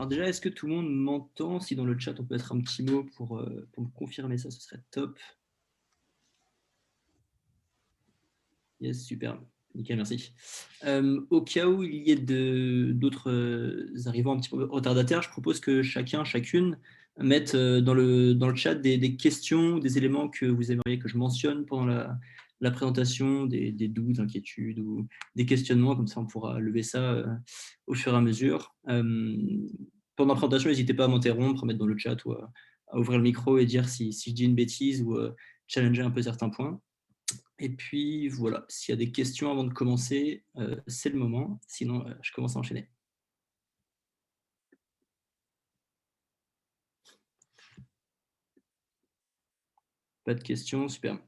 déjà, est-ce que tout le monde m'entend? Si dans le chat, on peut mettre un petit mot pour me confirmer ça, ce serait top. Yes, super. Nickel, merci. Au cas où il y ait d'autres arrivants un petit peu retardataires, je propose que chacun, chacune, mette dans le chat des questions ou des éléments que vous aimeriez que je mentionne pendant la présentation, des doutes, inquiétudes ou des questionnements, comme ça on pourra lever ça au fur et à mesure. Pendant la présentation, n'hésitez pas à m'interrompre, à mettre dans le chat ou à ouvrir le micro et dire si je dis une bêtise ou challenger un peu certains points. Et puis voilà, s'il y a des questions avant de commencer, c'est le moment. Sinon, je commence à enchaîner. Pas de questions, super.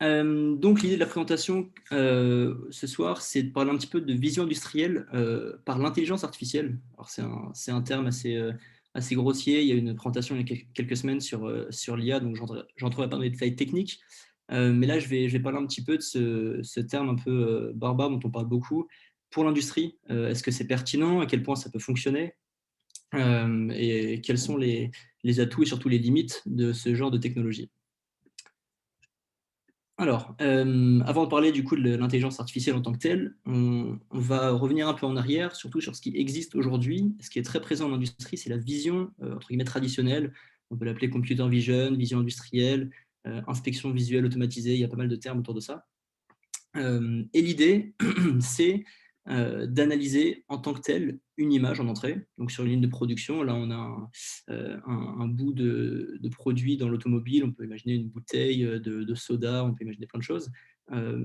Donc l'idée de la présentation ce soir, c'est de parler un petit peu de vision industrielle par l'intelligence artificielle. Alors c'est un terme assez grossier. Il y a eu une présentation il y a quelques semaines sur l'IA, donc j'entrerai pas dans les détails techniques. Mais là, je vais parler un petit peu de ce terme un peu barbare dont on parle beaucoup pour l'industrie. Est-ce que c'est pertinent? À quel point ça peut fonctionner? Et quels sont les atouts et surtout les limites de ce genre de technologie? Alors, avant de parler du coup de l'intelligence artificielle en tant que telle, on va revenir un peu en arrière, surtout sur ce qui existe aujourd'hui. Ce qui est très présent dans l'industrie, c'est la vision entre guillemets traditionnelle. On peut l'appeler computer vision, vision industrielle, inspection visuelle automatisée. Il y a pas mal de termes autour de ça. Et l'idée, c'est d'analyser en tant que tel une image en entrée. Donc sur une ligne de production, là on a un bout de produit dans l'automobile, on peut imaginer une bouteille de soda, on peut imaginer plein de choses.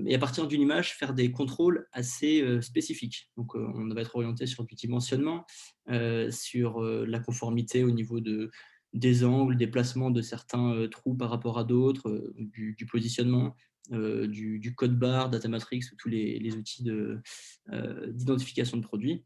Et à partir d'une image, faire des contrôles assez spécifiques. Donc on va être orienté sur du dimensionnement, sur la conformité au niveau des angles, des placements de certains trous par rapport à d'autres, du positionnement, du code barre, data matrix ou tous les outils d'identification de produits.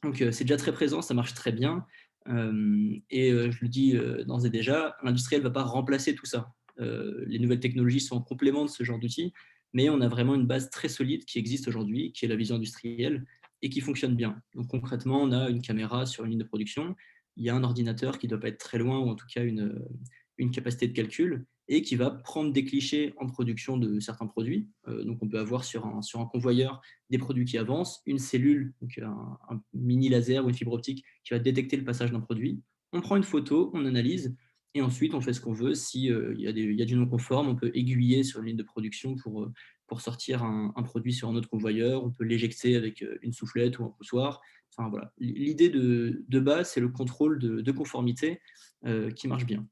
Donc c'est déjà très présent, ça marche très bien. Et je le dis d'ores et déjà, l'industriel ne va pas remplacer tout ça. Les nouvelles technologies sont en complément de ce genre d'outils, mais on a vraiment une base très solide qui existe aujourd'hui, qui est la vision industrielle et qui fonctionne bien. Donc concrètement, on a une caméra sur une ligne de production, il y a un ordinateur qui ne doit pas être très loin, ou en tout cas une capacité de calcul, et qui va prendre des clichés en production de certains produits. Donc on peut avoir sur un convoyeur des produits qui avancent, une cellule, donc un mini laser ou une fibre optique qui va détecter le passage d'un produit. On prend une photo, on analyse, et ensuite on fait ce qu'on veut. S'il y a du non-conforme, on peut aiguiller sur une ligne de production pour sortir un produit sur un autre convoyeur. On peut l'éjecter avec une soufflette ou un poussoir. Enfin, voilà. L'idée de base, c'est le contrôle de conformité qui marche bien.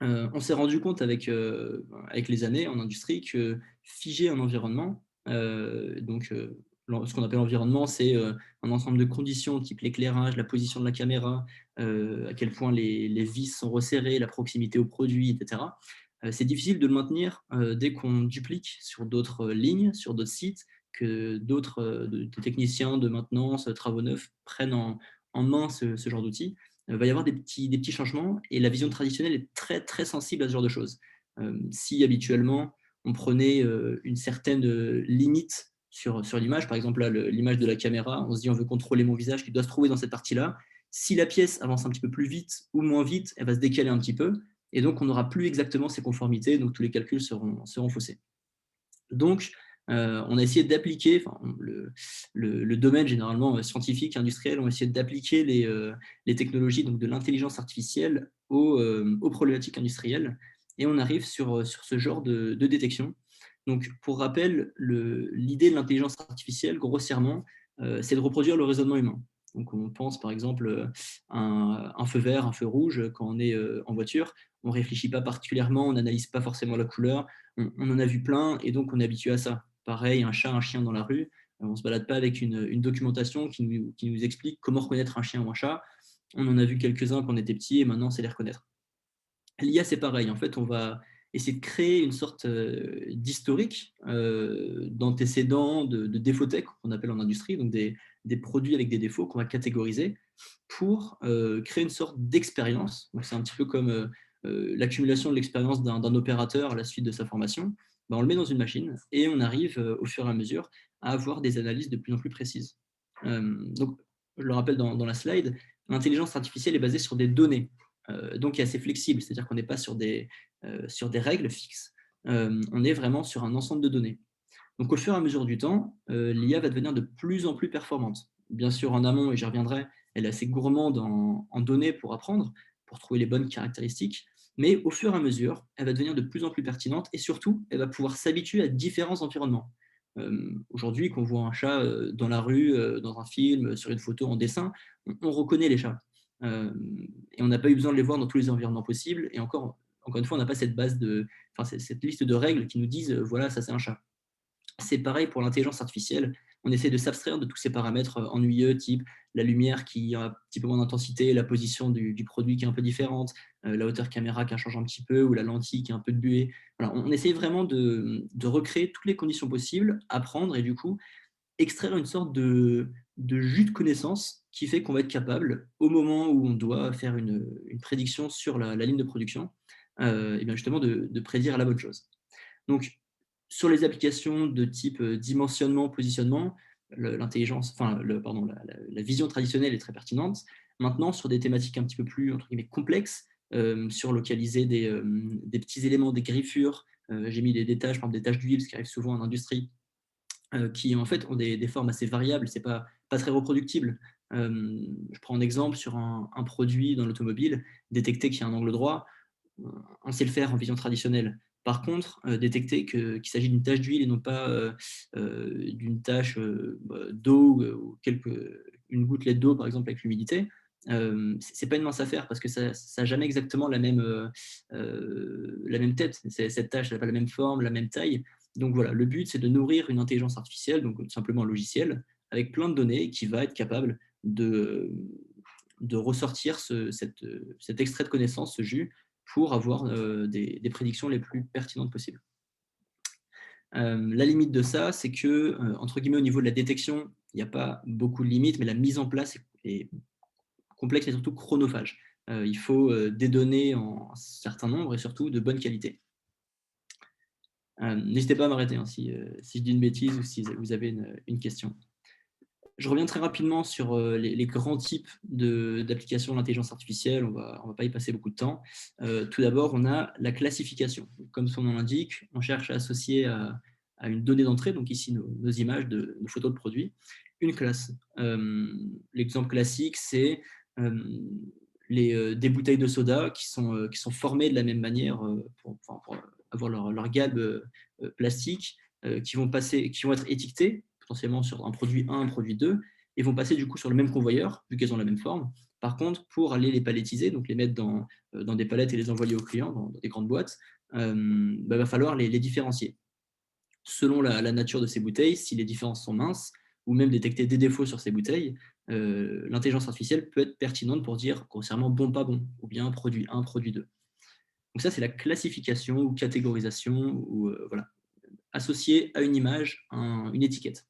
On s'est rendu compte avec les années en industrie que figer un environnement, ce qu'on appelle l'environnement, c'est un ensemble de conditions, type l'éclairage, la position de la caméra, à quel point les vis sont resserrées, la proximité au produit, etc. C'est difficile de le maintenir dès qu'on duplique sur d'autres lignes, sur d'autres sites, que d'autres de techniciens de maintenance, travaux neufs prennent en main ce genre d'outils. Il va y avoir des petits changements et la vision traditionnelle est très, très sensible à ce genre de choses. Si habituellement, on prenait une certaine limite sur l'image, par exemple l'image de la caméra, on se dit on veut contrôler mon visage qui doit se trouver dans cette partie-là. Si la pièce avance un petit peu plus vite ou moins vite, elle va se décaler un petit peu et donc on n'aura plus exactement ces conformités, donc tous les calculs seront faussés. Donc, on a essayé d'appliquer, le domaine généralement scientifique, industriel, on a essayé d'appliquer les technologies donc de l'intelligence artificielle aux problématiques industrielles, et on arrive sur ce genre de détection. Donc, pour rappel, l'idée de l'intelligence artificielle, grossièrement, c'est de reproduire le raisonnement humain. Donc, on pense par exemple un feu vert, un feu rouge, quand on est en voiture, on ne réfléchit pas particulièrement, on n'analyse pas forcément la couleur, on en a vu plein et donc on est habitué à ça. Pareil, un chat, un chien dans la rue, on ne se balade pas avec une documentation qui nous explique comment reconnaître un chien ou un chat. On en a vu quelques-uns quand on était petit et maintenant, c'est les reconnaître. L'IA, c'est pareil. En fait, on va essayer de créer une sorte d'historique d'antécédents, de défauts-tech, qu'on appelle en industrie, donc des produits avec des défauts qu'on va catégoriser pour créer une sorte d'expérience. Donc, c'est un petit peu comme l'accumulation de l'expérience d'un opérateur à la suite de sa formation. Ben, on le met dans une machine et on arrive au fur et à mesure à avoir des analyses de plus en plus précises. Donc, je le rappelle dans la slide, L'intelligence artificielle est basée sur des données, donc est assez flexible, c'est-à-dire qu'on n'est pas sur des règles fixes, on est vraiment sur un ensemble de données. Donc au fur et à mesure du temps, l'IA va devenir de plus en plus performante. Bien sûr, en amont, et j'y reviendrai, elle est assez gourmande en données pour apprendre, pour trouver les bonnes caractéristiques, mais au fur et à mesure, elle va devenir de plus en plus pertinente et surtout, elle va pouvoir s'habituer à différents environnements. Aujourd'hui, quand on voit un chat dans la rue, dans un film, sur une photo, en dessin, on reconnaît les chats. Et on n'a pas eu besoin de les voir dans tous les environnements possibles. Et encore une fois, on n'a pas cette base enfin, cette liste de règles qui nous disent voilà, ça c'est un chat. C'est pareil pour l'intelligence artificielle. On essaie de s'abstraire de tous ces paramètres ennuyeux, type la lumière qui a un petit peu moins d'intensité, la position du produit qui est un peu différente, la hauteur caméra qui change un petit peu, ou la lentille qui a un peu de buée. Voilà, on essaye vraiment de recréer toutes les conditions possibles, apprendre et du coup extraire une sorte de jus de connaissance qui fait qu'on va être capable, au moment où on doit faire une prédiction sur la ligne de production, et bien justement de prédire la bonne chose. Donc, sur les applications de type dimensionnement, positionnement, l'intelligence, enfin, pardon, la vision traditionnelle est très pertinente. Maintenant, sur des thématiques un petit peu plus entre guillemets complexes, sur localiser des petits éléments, des griffures, j'ai mis des tâches, par exemple des tâches d'huile, ce qui arrive souvent en industrie, qui en fait ont des formes assez variables, c'est pas très reproductible. Je prends un exemple sur un produit dans l'automobile, détecter qu'il y a un angle droit, on sait le faire en vision traditionnelle. Par contre, détecter qu'il s'agit d'une tache d'huile et non pas d'une tache d'eau ou une gouttelette d'eau, par exemple, avec l'humidité, c'est pas une mince affaire parce que ça n'a jamais exactement la même tête. Cette tâche n'a pas la même forme, la même taille. Donc voilà, le but, c'est de nourrir une intelligence artificielle, donc tout simplement un logiciel, avec plein de données qui va être capable de ressortir cet extrait de connaissance, ce jus, pour avoir des prédictions les plus pertinentes possibles. La limite de ça, c'est que, entre guillemets, au niveau de la détection, il n'y a pas beaucoup de limites, mais la mise en place est complexe et surtout chronophage. Il faut des données en un certain nombre et surtout de bonne qualité. N'hésitez pas à m'arrêter hein, si je dis une bêtise ou si vous avez une question. Je reviens très rapidement sur les grands types d'applications de l'intelligence artificielle. On va pas y passer beaucoup de temps. Tout d'abord, on a la classification. Comme son nom l'indique, on cherche à associer à une donnée d'entrée, donc ici nos images, nos photos de produits, une classe. L'exemple classique, c'est des bouteilles de soda qui sont formées de la même manière pour avoir leur galbe plastique, qui vont être étiquetées potentiellement sur un produit 1, un produit 2, et vont passer du coup sur le même convoyeur, vu qu'elles ont la même forme. Par contre, pour aller les palettiser, donc les mettre dans des palettes et les envoyer aux clients, dans des grandes boîtes, il va falloir les différencier. Selon la nature de ces bouteilles, si les différences sont minces, ou même détecter des défauts sur ces bouteilles, l'intelligence artificielle peut être pertinente pour dire grossièrement bon, pas bon, ou bien produit 1, produit 2. Donc ça, c'est la classification ou catégorisation, ou voilà, associée à une image, une étiquette.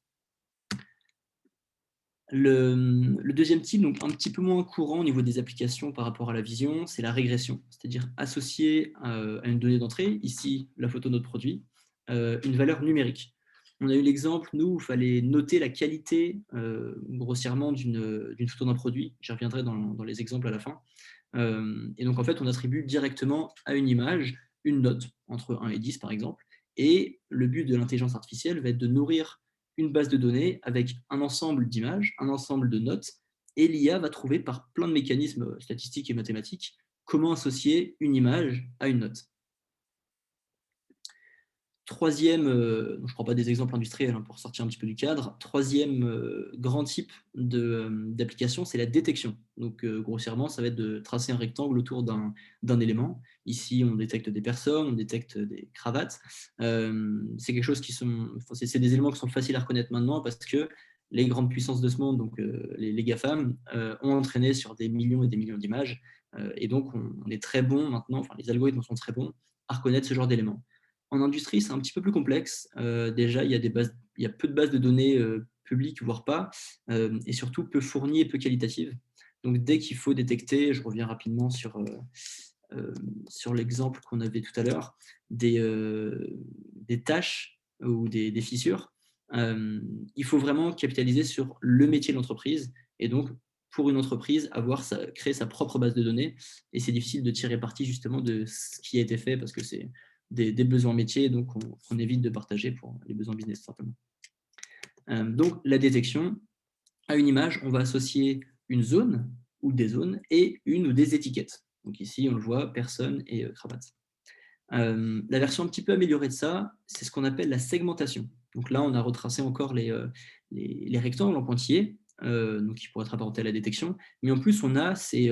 Le deuxième type, donc un petit peu moins courant au niveau des applications par rapport à la vision, c'est la régression, c'est-à-dire associer à une donnée d'entrée, ici la photo de notre produit, une valeur numérique. On a eu l'exemple, nous, où il fallait noter la qualité grossièrement d'une photo d'un produit. J'y reviendrai dans les exemples à la fin. Et donc, en fait, on attribue directement à une image une note, entre 1 et 10 par exemple. Et le but de l'intelligence artificielle va être de nourrir une base de données avec un ensemble d'images, un ensemble de notes, et l'IA va trouver par plein de mécanismes statistiques et mathématiques comment associer une image à une note. Troisième, je ne prends pas des exemples industriels hein, pour sortir un petit peu du cadre. Troisième grand type d'application, c'est la détection. Donc, grossièrement, ça va être de tracer un rectangle autour d'un élément. Ici, on détecte des personnes, on détecte des cravates. C'est quelque chose c'est des éléments qui sont faciles à reconnaître maintenant parce que les grandes puissances de ce monde, donc les GAFAM, ont entraîné sur des millions et des millions d'images. Et donc, on est très bon maintenant, enfin, les algorithmes sont très bons à reconnaître ce genre d'éléments. En industrie, c'est un petit peu plus complexe. Déjà, il y a peu de bases de données publiques, voire pas, et surtout peu fournies et peu qualitatives. Donc, dès qu'il faut détecter, je reviens rapidement sur l'exemple qu'on avait tout à l'heure, des tâches ou des fissures, il faut vraiment capitaliser sur le métier de l'entreprise. Et donc, pour une entreprise, créer sa propre base de données. Et c'est difficile de tirer parti justement de ce qui a été fait parce que c'est des besoins métiers, donc on évite de partager pour les besoins business, simplement. Donc, la détection, à une image, on va associer une zone ou des zones et une ou des étiquettes. Donc ici, on le voit, personne et cravate. La version un petit peu améliorée de ça, c'est ce qu'on appelle la segmentation. Donc là, on a retracé encore les rectangles en pointillés, donc qui pourraient être apparentés à la détection. Mais en plus, on a ces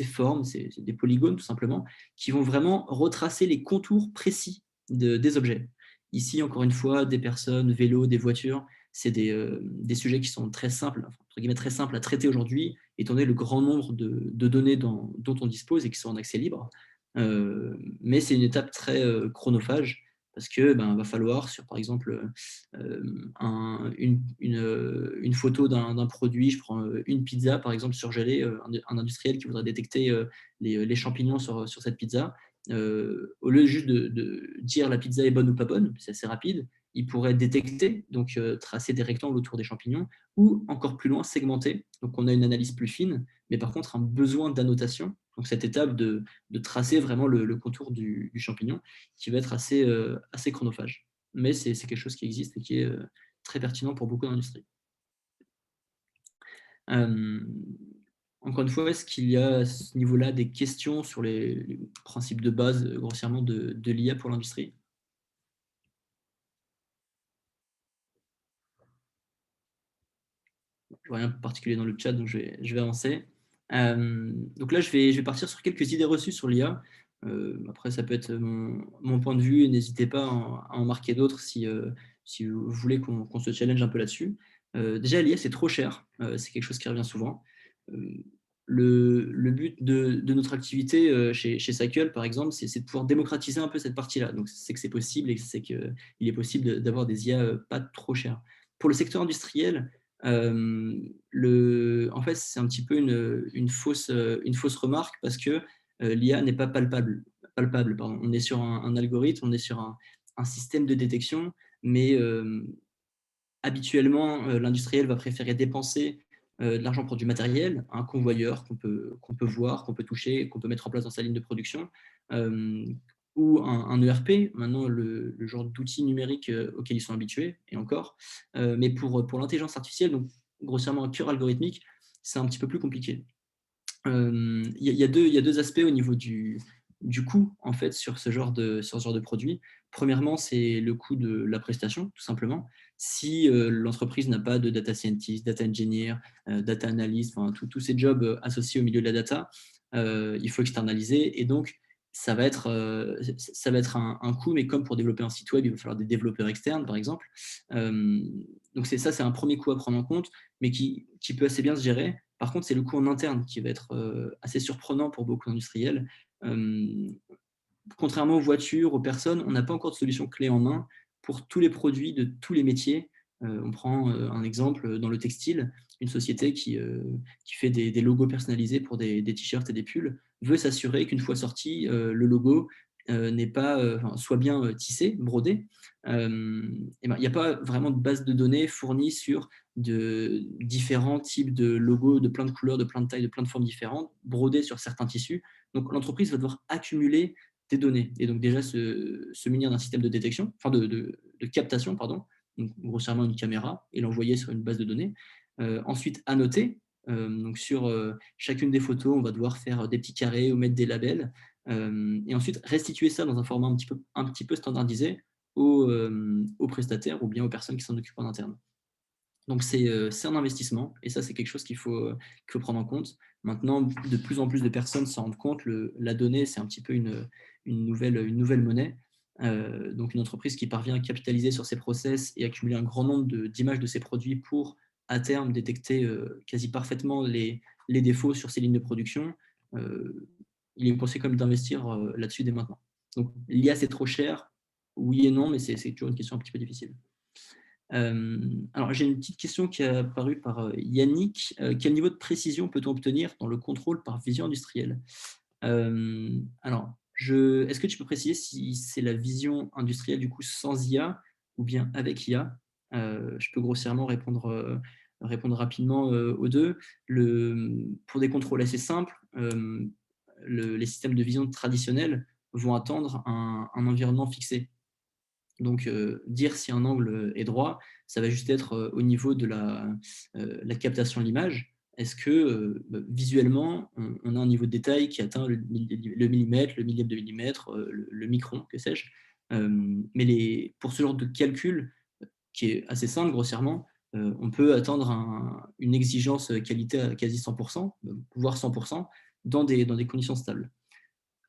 formes, des polygones tout simplement, qui vont vraiment retracer les contours précis des objets. Ici, encore une fois, des personnes, vélos, des voitures, c'est des sujets qui sont très simples, entre guillemets très simples à traiter aujourd'hui, étant donné le grand nombre de données dont on dispose et qui sont en accès libre. Mais c'est une étape très chronophage parce que va falloir sur par exemple une photo d'un produit, je prends une pizza par exemple surgelée, un industriel qui voudrait détecter les champignons sur cette pizza. Au lieu juste de dire la pizza est bonne ou pas bonne, c'est assez rapide, il pourrait détecter, donc tracer des rectangles autour des champignons, ou encore plus loin, segmenter. Donc on a une analyse plus fine, mais par contre un besoin d'annotation, donc cette étape de tracer vraiment le contour du champignon, qui va être assez chronophage. Mais c'est quelque chose qui existe et qui est très pertinent pour beaucoup d'industries. Encore une fois, est-ce qu'il y a à ce niveau-là des questions sur les principes de base, grossièrement, de l'IA pour l'industrie? Je vois rien de particulier dans le chat, donc je vais avancer. Donc là, je vais partir sur quelques idées reçues sur l'IA. Après, ça peut être mon point de vue, et n'hésitez pas à en marquer d'autres si vous voulez qu'on se challenge un peu là-dessus. Déjà, l'IA, c'est trop cher. C'est quelque chose qui revient souvent. Euh, le but de notre activité chez Cycle, par exemple, c'est de pouvoir démocratiser un peu cette partie-là. Donc, c'est que c'est possible et c'est qu'il est possible d'avoir des IA pas trop chères. Pour le secteur industriel, en fait, c'est un petit peu une fausse remarque parce que l'IA n'est pas palpable pardon. On est sur un algorithme, on est sur un système de détection, mais habituellement, l'industriel va préférer dépenser de l'argent pour du matériel, un convoyeur qu'on peut voir, qu'on peut toucher, qu'on peut mettre en place dans sa ligne de production, euh, ou un ERP, maintenant le genre d'outils numériques auxquels ils sont habitués, et encore. Mais pour l'intelligence artificielle, donc grossièrement un cœur algorithmique, c'est un petit peu plus compliqué. Il y a deux aspects au niveau du coût en fait sur ce genre de produit. Premièrement, c'est le coût de la prestation, tout simplement. Si l'entreprise n'a pas de data scientist, data engineer, data analyst, enfin, tous ces jobs associés au milieu de la data, il faut externaliser et donc ça va être un coût, mais comme pour développer un site web, il va falloir des développeurs externes, par exemple. Donc c'est un premier coût à prendre en compte, mais qui peut assez bien se gérer. Par contre, c'est le coût en interne qui va être assez surprenant pour beaucoup d'industriels. Contrairement aux voitures, aux personnes, on n'a pas encore de solution clé en main pour tous les produits de tous les métiers. On prend un exemple dans le textile, une société qui fait des logos personnalisés pour des t-shirts et des pulls veut s'assurer qu'une fois sorti, le logo n'est pas, soit bien tissé, brodé. Il n'y a pas vraiment de base de données fournie sur de différents types de logos, de plein de couleurs, de plein de tailles, de plein de formes différentes, brodés sur certains tissus. Donc l'entreprise va devoir accumuler des données et donc déjà se munir d'un système de détection, enfin de captation, pardon, donc grossièrement une caméra et l'envoyer sur une base de données. Ensuite, annoter. Donc sur chacune des photos, on va devoir faire des petits carrés ou mettre des labels. Et ensuite, restituer ça dans un format un petit peu standardisé aux prestataires ou bien aux personnes qui s'en occupent en interne. Donc c'est un investissement et ça c'est quelque chose qu'il faut prendre en compte. Maintenant, de plus en plus de personnes s'en rendent compte, la donnée c'est un petit peu une nouvelle monnaie. Donc une entreprise qui parvient à capitaliser sur ses process et accumuler un grand nombre d'images de ses produits pour à terme détecter quasi parfaitement les défauts sur ses lignes de production, il est conseillé quand même d'investir là-dessus dès maintenant. Donc l'IA c'est trop cher, oui et non, mais c'est toujours une question un petit peu difficile. Alors, j'ai une petite question qui est apparue par Yannick. Quel niveau de précision peut-on obtenir dans le contrôle par vision industrielle? Alors, est-ce que tu peux préciser si c'est la vision industrielle du coup sans IA ou bien avec IA? Je peux grossièrement répondre répondre rapidement aux deux. Pour des contrôles assez simples, les systèmes de vision traditionnels vont attendre un environnement fixé. Donc, dire si un angle est droit, ça va juste être au niveau de la captation de l'image. Est-ce que visuellement, on a un niveau de détail qui atteint le millimètre, le millième de millimètre, le micron, que sais-je. Mais pour ce genre de calcul, qui est assez simple grossièrement, on peut attendre une exigence qualité à quasi 100%, voire 100%, dans des conditions stables.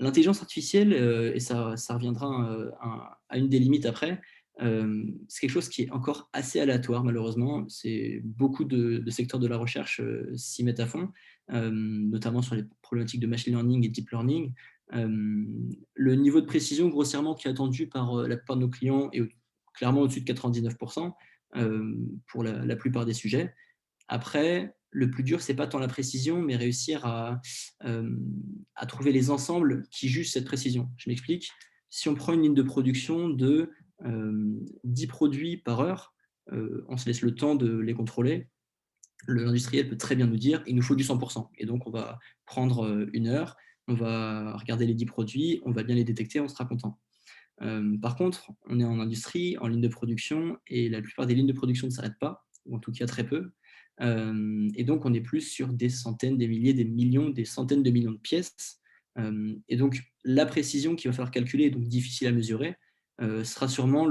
L'intelligence artificielle, et ça reviendra à une des limites après, c'est quelque chose qui est encore assez aléatoire malheureusement. Beaucoup de secteurs de la recherche s'y mettent à fond, notamment sur les problématiques de machine learning et deep learning. Le niveau de précision grossièrement qui est attendu par la plupart de nos clients est clairement au-dessus de 99% pour la plupart des sujets. Après, le plus dur, c'est pas tant la précision, mais réussir à trouver les ensembles qui jugent cette précision. Je m'explique. Si on prend une ligne de production de 10 produits par heure, on se laisse le temps de les contrôler. L'industriel peut très bien nous dire il nous faut du 100%. Et donc, on va prendre une heure, on va regarder les 10 produits, on va bien les détecter, on sera content. Par contre, on est en industrie, en ligne de production, et la plupart des lignes de production ne s'arrêtent pas, ou en tout cas très peu. Et donc, on est plus sur des centaines, des milliers, des millions, des centaines de millions de pièces. Et donc, la précision qu'il va falloir calculer, donc difficile à mesurer, sera sûrement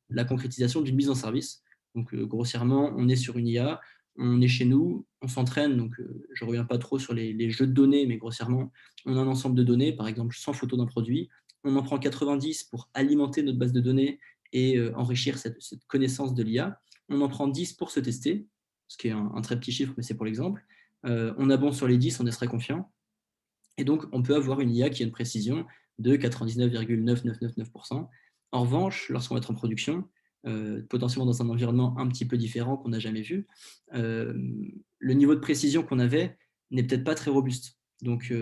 la concrétisation d'une mise en service. Donc, grossièrement, on est sur une IA, on est chez nous, on s'entraîne. Donc, je ne reviens pas trop sur les jeux de données, mais grossièrement, on a un ensemble de données, par exemple 100 photos d'un produit. On en prend 90 pour alimenter notre base de données et enrichir cette connaissance de l'IA. On en prend 10 pour se tester, ce qui est un très petit chiffre, mais c'est pour l'exemple. On a bon sur les 10, on est très confiant. Et donc, on peut avoir une IA qui a une précision de 99,9999%. En revanche, lorsqu'on va être en production, potentiellement dans un environnement un petit peu différent qu'on n'a jamais vu, le niveau de précision qu'on avait n'est peut-être pas très robuste. Donc,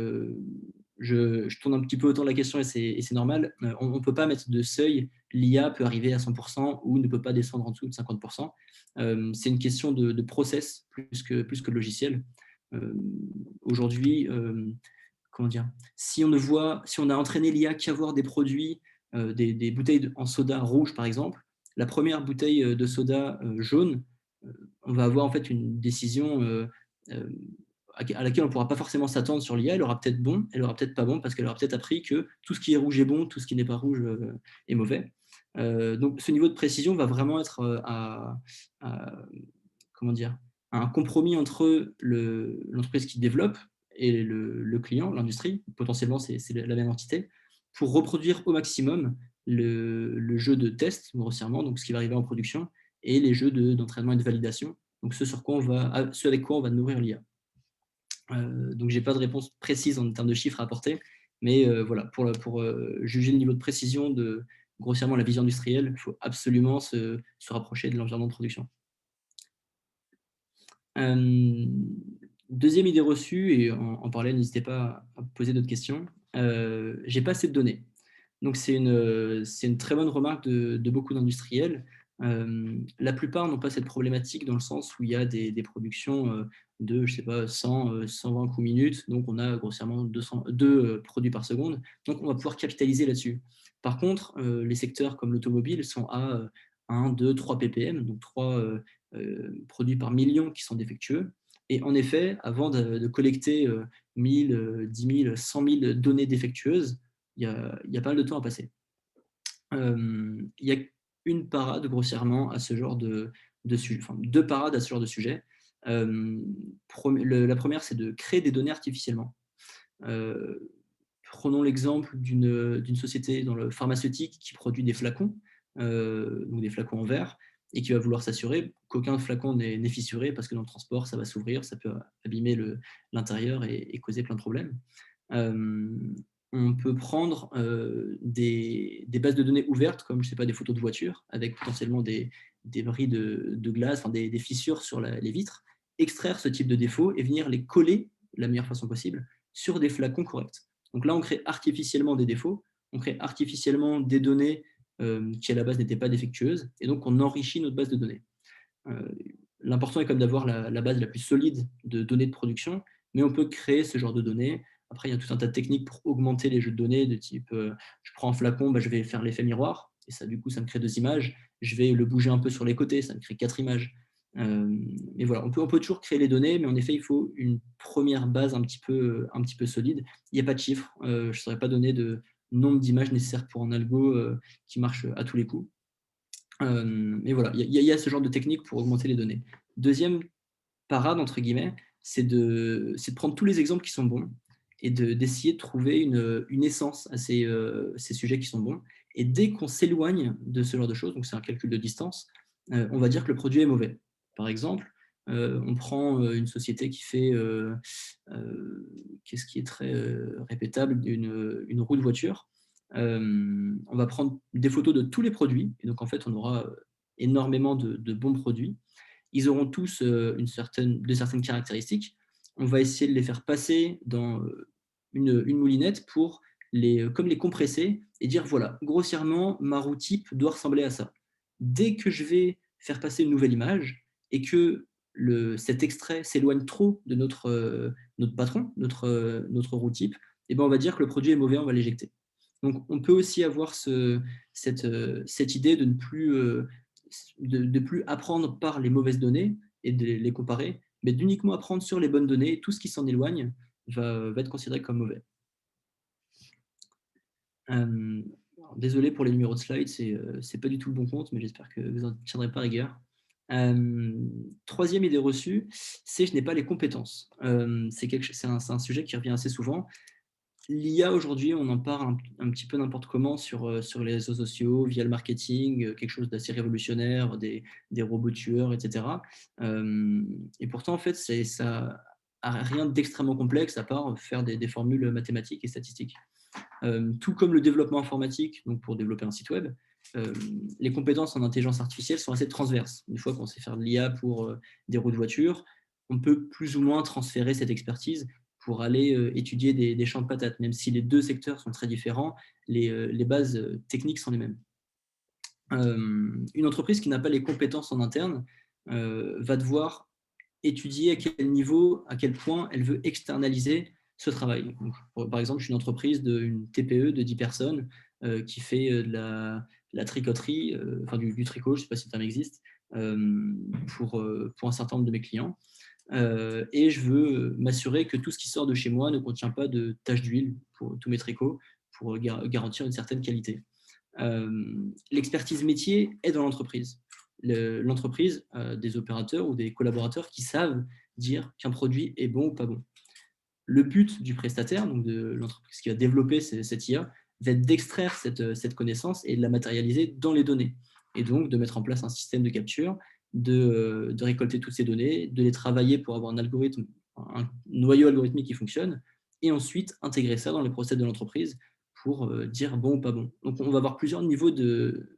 je tourne un petit peu autour de la question et c'est normal. On ne peut pas mettre de seuil. L'IA peut arriver à 100% ou ne peut pas descendre en dessous de 50%. C'est une question de process plus que de logiciel. Aujourd'hui, comment dire, si on a entraîné l'IA qu'à voir des produits, des bouteilles en soda rouge par exemple, la première bouteille de soda jaune, on va avoir en fait une décision à laquelle on ne pourra pas forcément s'attendre sur l'IA. Elle aura peut-être bon, elle aura peut-être pas bon, parce qu'elle aura peut-être appris que tout ce qui est rouge est bon, tout ce qui n'est pas rouge est mauvais. Donc ce niveau de précision va vraiment être comment dire, un compromis entre l'entreprise qui développe et le client, l'industrie, potentiellement c'est la même entité, pour reproduire au maximum le jeu de test, grossièrement, donc ce qui va arriver en production, et les jeux d'entraînement et de validation, donc ce avec quoi on va nourrir l'IA. Donc je n'ai pas de réponse précise en termes de chiffres à apporter, mais voilà, pour juger le niveau de précision de grossièrement la vision industrielle, il faut absolument se rapprocher de l'environnement de production. Deuxième idée reçue, et en parallèle, n'hésitez pas à poser d'autres questions. J'ai pas assez de données. Donc c'est une très bonne remarque de beaucoup d'industriels. La plupart n'ont pas cette problématique dans le sens où il y a des productions de, je sais pas, 100, 120 coups minutes, donc on a grossièrement 2 produits par seconde, donc on va pouvoir capitaliser là-dessus. Par contre, les secteurs comme l'automobile sont à 1, 2, 3 ppm, donc 3 produits par million qui sont défectueux. Et en effet, avant de collecter 1000, 10 000, 100 000 données défectueuses, il y a pas mal de temps à passer. Il y a une parade grossièrement à ce genre de sujet, enfin 2 parades à ce genre de sujet. La première, c'est de créer des données artificiellement. Prenons l'exemple d'une société dans le pharmaceutique qui produit des flacons, donc des flacons en verre, et qui va vouloir s'assurer qu'aucun flacon n'est fissuré, parce que dans le transport, ça va s'ouvrir, ça peut abîmer l'intérieur et causer plein de problèmes. On peut prendre des bases de données ouvertes, comme je sais pas, des photos de voitures, avec potentiellement des bris de glace, enfin des fissures sur les vitres, extraire ce type de défauts et venir les coller de la meilleure façon possible sur des flacons corrects. Donc là, on crée artificiellement des défauts, on crée artificiellement des données qui à la base n'étaient pas défectueuses, et donc on enrichit notre base de données. l'important est quand même d'avoir la base la plus solide de données de production, mais on peut créer ce genre de données. Après, il y a tout un tas de techniques pour augmenter les jeux de données de type, je prends un flacon, bah, je vais faire l'effet miroir et ça, du coup, ça me crée 2 images. Je vais le bouger un peu sur les côtés, ça me crée 4 images. Mais voilà, on peut toujours créer les données, mais en effet, il faut une première base un petit peu solide. Il n'y a pas de chiffres, je ne saurais pas donner de nombre d'images nécessaires pour un algo qui marche à tous les coups. Mais voilà, il y a ce genre de technique pour augmenter les données. Deuxième parade, entre guillemets, c'est de prendre tous les exemples qui sont bons et d'essayer de trouver une essence à ces sujets qui sont bons. Et dès qu'on s'éloigne de ce genre de choses, donc c'est un calcul de distance, on va dire que le produit est mauvais. Par exemple, on prend une société qui fait, qu'est-ce qui est très répétable, une roue de voiture. On va prendre des photos de tous les produits, et donc en fait, on aura énormément de bons produits. Ils auront tous de certaines caractéristiques. On va essayer de les faire passer dans une moulinette pour comme les compresser et dire voilà, grossièrement, ma roue type doit ressembler à ça. Dès que je vais faire passer une nouvelle image et que cet extrait s'éloigne trop de notre patron, notre roue type, eh ben on va dire que le produit est mauvais, on va l'éjecter. Donc on peut aussi avoir cette idée de plus apprendre par les mauvaises données et de les comparer, mais d'uniquement apprendre sur les bonnes données. Tout ce qui s'en éloigne va être considéré comme mauvais. Désolé pour les numéros de slide, c'est pas du tout le bon compte, mais j'espère que vous n'en tiendrez pas rigueur. Troisième idée reçue, c'est je n'ai pas les compétences. C'est un sujet qui revient assez souvent. L'IA aujourd'hui, on en parle un petit peu n'importe comment sur les réseaux sociaux, via le marketing, quelque chose d'assez révolutionnaire, des robots tueurs, etc. Et pourtant, en fait, ça n'a rien d'extrêmement complexe à part faire des formules mathématiques et statistiques. Tout comme le développement informatique, donc pour développer un site web, les compétences en intelligence artificielle sont assez transverses. Une fois qu'on sait faire de l'IA pour des roues de voiture, on peut plus ou moins transférer cette expertise pour aller étudier des champs de patates, même si les deux secteurs sont très différents, les bases techniques sont les mêmes. Une entreprise qui n'a pas les compétences en interne va devoir étudier à quel niveau, à quel point elle veut externaliser ce travail. Donc, par exemple, je suis une entreprise d'une TPE de 10 personnes qui fait de la tricoterie, enfin du tricot, je ne sais pas si le terme existe, pour un certain nombre de mes clients. Et je veux m'assurer que tout ce qui sort de chez moi ne contient pas de taches d'huile pour tous mes tricots, pour garantir une certaine qualité. L'expertise métier est dans l'entreprise. L'entreprise a des opérateurs ou des collaborateurs qui savent dire qu'un produit est bon ou pas bon. Le but du prestataire, donc de l'entreprise qui va développer cette IA, va être d'extraire cette connaissance et de la matérialiser dans les données. Et donc de mettre en place un système de capture, de récolter toutes ces données, de les travailler pour avoir un noyau algorithmique qui fonctionne, et ensuite intégrer ça dans les process de l'entreprise pour dire bon ou pas bon. Donc on va avoir plusieurs niveaux de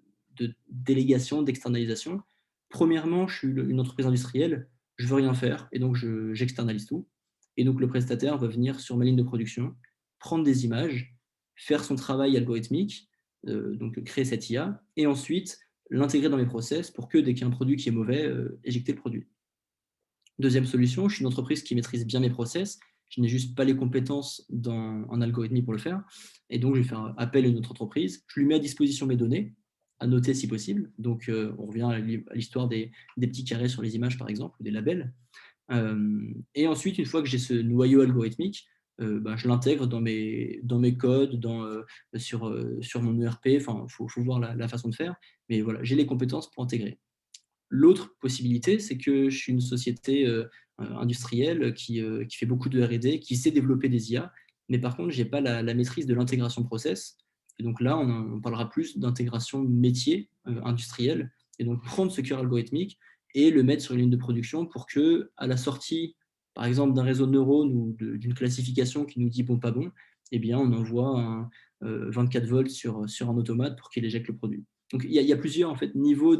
délégation, d'externalisation. Premièrement, je suis une entreprise industrielle, je ne veux rien faire, et donc j'externalise tout. Et donc le prestataire va venir sur ma ligne de production, prendre des images, faire son travail algorithmique, donc créer cette IA, et ensuite l'intégrer dans mes process pour que dès qu'il y a un produit qui est mauvais, éjecter le produit. Deuxième solution, je suis une entreprise qui maîtrise bien mes process, je n'ai juste pas les compétences en algorithmie pour le faire, et donc je vais faire appel à une autre entreprise, je lui mets à disposition mes données, à noter si possible, donc on revient à l'histoire des petits carrés sur les images par exemple, ou des labels, et ensuite, une fois que j'ai ce noyau algorithmique, je l'intègre dans mes codes, sur mon ERP. Enfin, faut voir la façon de faire. Mais voilà, j'ai les compétences pour intégrer. L'autre possibilité, c'est que je suis une société industrielle qui fait beaucoup de R&D, qui sait développer des IA, mais par contre, je n'ai pas la maîtrise de l'intégration process. Et donc là, on parlera plus d'intégration métier industrielle, et donc prendre ce cœur algorithmique et le mettre sur une ligne de production pour que, à la sortie, par exemple, d'un réseau de neurones ou d'une classification qui nous dit bon, pas bon, eh bien, on envoie 24 volts sur un automate pour qu'il éjecte le produit. Donc, il y a plusieurs en fait, niveaux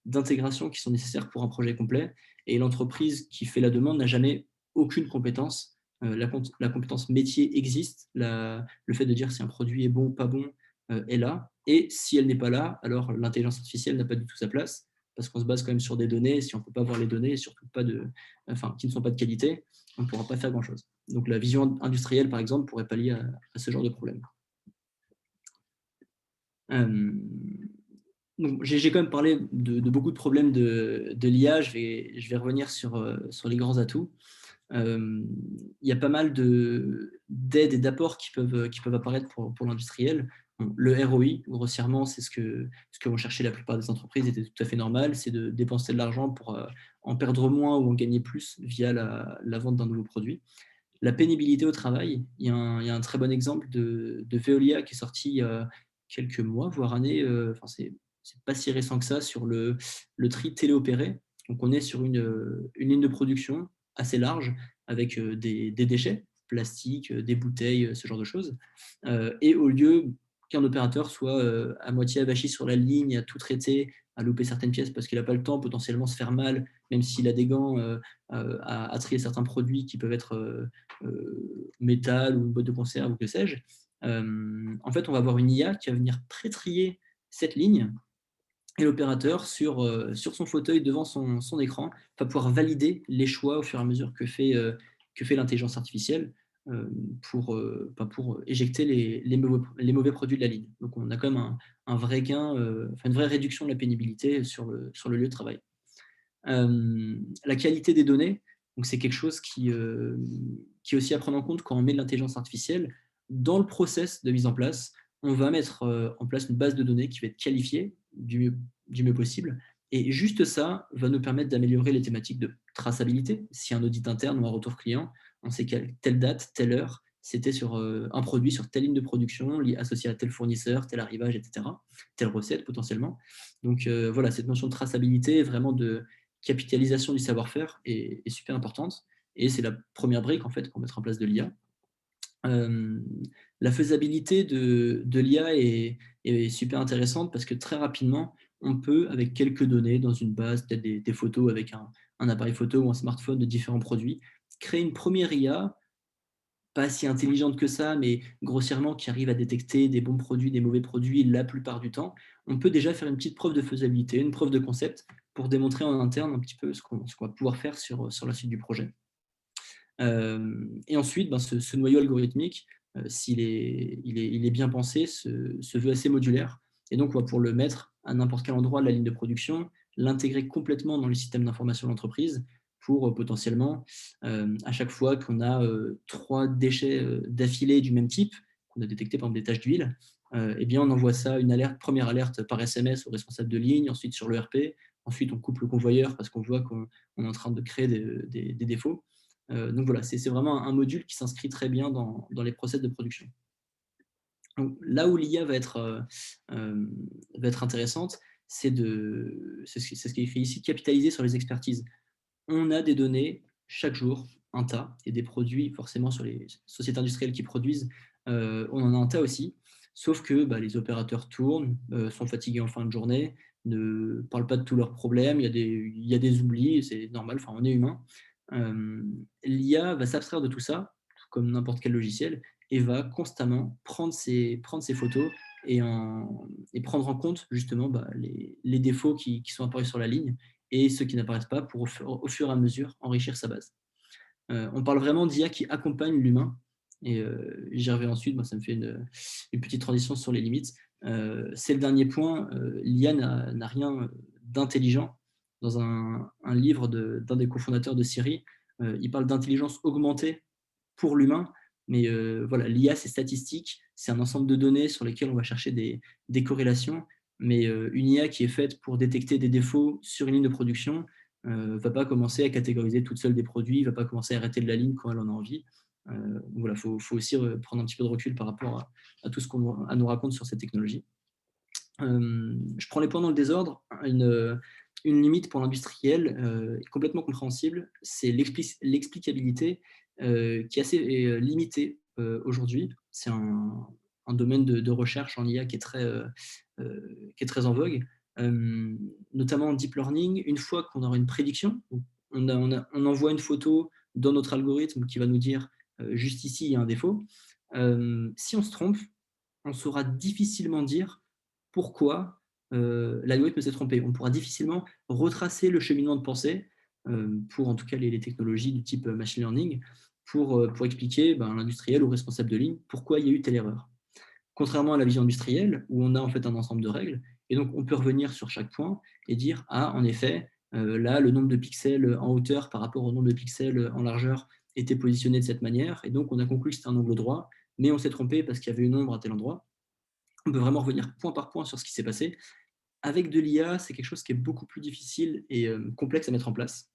d'intégration qui sont nécessaires pour un projet complet. Et l'entreprise qui fait la demande n'a jamais aucune compétence. La compétence métier existe. Le fait de dire si un produit est bon ou pas bon est là. Et si elle n'est pas là, alors l'intelligence artificielle n'a pas du tout sa place. parce qu'on se base quand même sur des données. Si on ne peut pas voir les données, et surtout qui ne sont pas de qualité, on ne pourra pas faire grand-chose. Donc la vision industrielle, par exemple, pourrait pallier à ce genre de problème. Donc, j'ai quand même parlé de beaucoup de problèmes de l'IA. Je vais revenir sur les grands atouts. Il y a pas mal d'aides et d'apports qui peuvent apparaître pour l'industriel. Bon, le ROI, grossièrement, c'est ce que vont chercher la plupart des entreprises, et c'est tout à fait normal, c'est de dépenser de l'argent pour en perdre moins ou en gagner plus via la vente d'un nouveau produit. La pénibilité au travail, il y a un très bon exemple de Veolia qui est sorti il y a quelques mois, voire années, enfin c'est pas si récent que ça, sur le tri téléopéré. Donc on est sur une ligne de production assez large avec des déchets, plastique, des bouteilles, ce genre de choses. Et au lieu qu'un opérateur soit à moitié avachi sur la ligne, à tout traiter, à louper certaines pièces parce qu'il n'a pas le temps, potentiellement se faire mal, même s'il a des gants, à trier certains produits qui peuvent être métal ou une boîte de conserve ou que sais-je. En fait, on va avoir une IA qui va venir pré-trier cette ligne, et l'opérateur, sur son fauteuil devant son écran, va pouvoir valider les choix au fur et à mesure que fait l'intelligence artificielle pour éjecter les mauvais produits de la ligne. Donc on a quand même un vrai gain, une vraie réduction de la pénibilité sur le lieu de travail. La qualité des données, donc c'est quelque chose qui est aussi à prendre en compte quand on met de l'intelligence artificielle. Dans le process de mise en place, on va mettre en place une base de données qui va être qualifiée du mieux possible. Et juste ça va nous permettre d'améliorer les thématiques de traçabilité. Si un audit interne ou un retour client, on sait qu'à telle date, telle heure, c'était sur un produit sur telle ligne de production, associé à tel fournisseur, tel arrivage, etc., telle recette potentiellement. Donc voilà, cette notion de traçabilité, vraiment de capitalisation du savoir-faire est super importante. Et c'est la première brique en fait pour mettre en place de l'IA. La faisabilité de l'IA est super intéressante parce que très rapidement, on peut, avec quelques données dans une base, peut-être des photos avec un appareil photo ou un smartphone de différents produits, créer une première IA, pas si intelligente que ça, mais grossièrement qui arrive à détecter des bons produits, des mauvais produits la plupart du temps. On peut déjà faire une petite preuve de faisabilité, une preuve de concept pour démontrer en interne un petit peu ce qu'on va pouvoir faire sur la suite du projet. Et ensuite, ce noyau algorithmique, s'il il est bien pensé, se veut assez modulaire. Et donc, on va pouvoir le mettre à n'importe quel endroit de la ligne de production, l'intégrer complètement dans le système d'information de l'entreprise pour potentiellement, à chaque fois qu'on a 3 déchets d'affilée du même type, qu'on a détecté par exemple des taches d'huile, eh bien, on envoie ça, une alerte, première alerte par SMS au responsable de ligne, ensuite sur l'ERP, ensuite on coupe le convoyeur parce qu'on voit qu'on est en train de créer des défauts. Donc voilà, c'est vraiment un module qui s'inscrit très bien dans les process de production. Donc, là où l'IA va être intéressante, c'est ce qui est écrit ici, capitaliser sur les expertises. On a des données chaque jour, un tas, et des produits forcément sur les sociétés industrielles qui produisent, on en a un tas aussi, sauf que les opérateurs tournent, sont fatigués en fin de journée, ne parlent pas de tous leurs problèmes, il y a des oublis, c'est normal, on est humain. L'IA va s'abstraire de tout ça, comme n'importe quel logiciel, et va constamment prendre ces photos et prendre en compte justement les défauts qui sont apparus sur la ligne et ceux qui n'apparaissent pas pour au fur et à mesure enrichir sa base. On parle vraiment d'IA qui accompagne l'humain, et j'y reviens ensuite. Moi, ça me fait une petite transition sur les limites. C'est le dernier point. L'IA n'a rien d'intelligent. Dans un livre d'un des cofondateurs de Siri, il parle d'intelligence augmentée pour l'humain, mais voilà, l'IA, c'est statistique, c'est un ensemble de données sur lesquelles on va chercher des corrélations, mais une IA qui est faite pour détecter des défauts sur une ligne de production ne va pas commencer à catégoriser toute seule des produits, ne va pas commencer à arrêter de la ligne quand elle en a envie. Voilà, faut aussi prendre un petit peu de recul par rapport à tout ce qu'on nous raconte sur cette technologie. Je prends les points dans le désordre. Une limite pour l'industriel complètement compréhensible, c'est l'explicabilité qui est assez limitée aujourd'hui. C'est un domaine de recherche en IA qui est très en vogue, notamment en deep learning. Une fois qu'on aura une prédiction, on envoie une photo dans notre algorithme qui va nous dire juste ici, il y a un défaut. Si on se trompe, on saura difficilement dire pourquoi l'algorithme s'est trompé. On pourra difficilement retracer le cheminement de pensée, pour en tout cas les technologies du type machine learning, pour expliquer à l'industriel ou au responsable de ligne pourquoi il y a eu telle erreur. Contrairement à la vision industrielle, où on a en fait un ensemble de règles, et donc on peut revenir sur chaque point et dire: «Ah, en effet, là, le nombre de pixels en hauteur par rapport au nombre de pixels en largeur était positionné de cette manière, et donc on a conclu que c'était un angle droit, mais on s'est trompé parce qu'il y avait une ombre à tel endroit». On peut vraiment revenir point par point sur ce qui s'est passé. Avec de l'IA, c'est quelque chose qui est beaucoup plus difficile et complexe à mettre en place.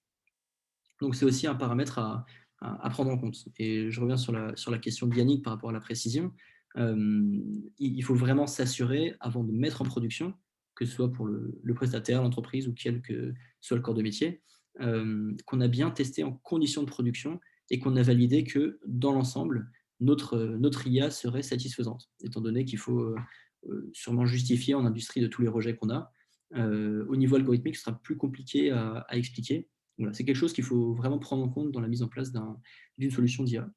Donc c'est aussi un paramètre à prendre en compte. Et je reviens sur la question de Yannick par rapport à la précision. Il faut vraiment s'assurer, avant de mettre en production, que ce soit pour le prestataire, l'entreprise ou quel que soit le corps de métier, qu'on a bien testé en conditions de production et qu'on a validé que, dans l'ensemble, notre IA serait satisfaisante, étant donné qu'il faut sûrement justifier en industrie de tous les rejets qu'on a. Au niveau algorithmique, ce sera plus compliqué à expliquer. Voilà, c'est quelque chose qu'il faut vraiment prendre en compte dans la mise en place d'une solution d'IA.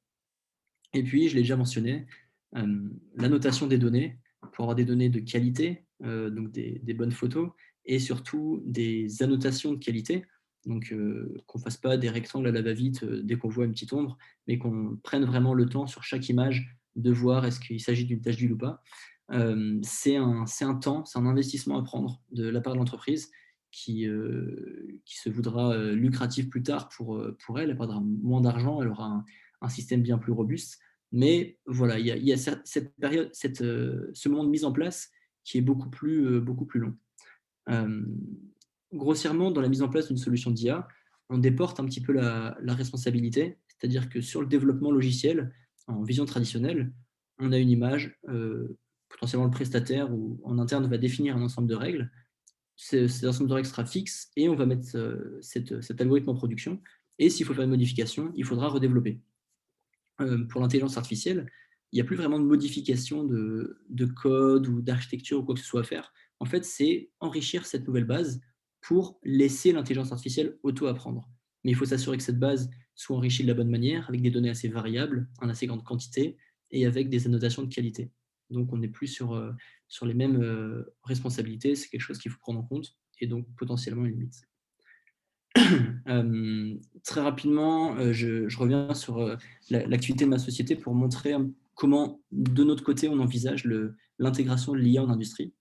Et puis, je l'ai déjà mentionné, l'annotation des données, pour avoir des données de qualité, donc des bonnes photos, et surtout des annotations de qualité, donc qu'on ne fasse pas des rectangles à la va-vite dès qu'on voit une petite ombre, mais qu'on prenne vraiment le temps sur chaque image de voir est-ce qu'il s'agit d'une tache d'huile ou pas. C'est un temps, c'est un investissement à prendre de la part de l'entreprise qui se voudra lucratif plus tard pour elle. Elle perdra moins d'argent, elle aura un système bien plus robuste. Mais voilà, il y a cette période, ce moment de mise en place qui est beaucoup plus long. Euh, Grossièrement, dans la mise en place d'une solution d'IA, on déporte un petit peu la responsabilité, c'est-à-dire que sur le développement logiciel, en vision traditionnelle, on a une image, potentiellement le prestataire ou en interne va définir un ensemble de règles. Cet ensemble de règles sera fixe et on va mettre cet algorithme en production. Et s'il faut faire une modification, il faudra redévelopper. Pour l'intelligence artificielle, il n'y a plus vraiment de modification de code ou d'architecture ou quoi que ce soit à faire. En fait, c'est enrichir cette nouvelle base pour laisser l'intelligence artificielle auto-apprendre. Mais il faut s'assurer que cette base soit enrichie de la bonne manière, avec des données assez variables, en assez grande quantité, et avec des annotations de qualité. Donc on n'est plus sur les mêmes responsabilités, c'est quelque chose qu'il faut prendre en compte, et donc potentiellement une limite. Très rapidement, je reviens sur l'activité de ma société pour montrer comment, de notre côté, on envisage l'intégration de l'IA en industrie.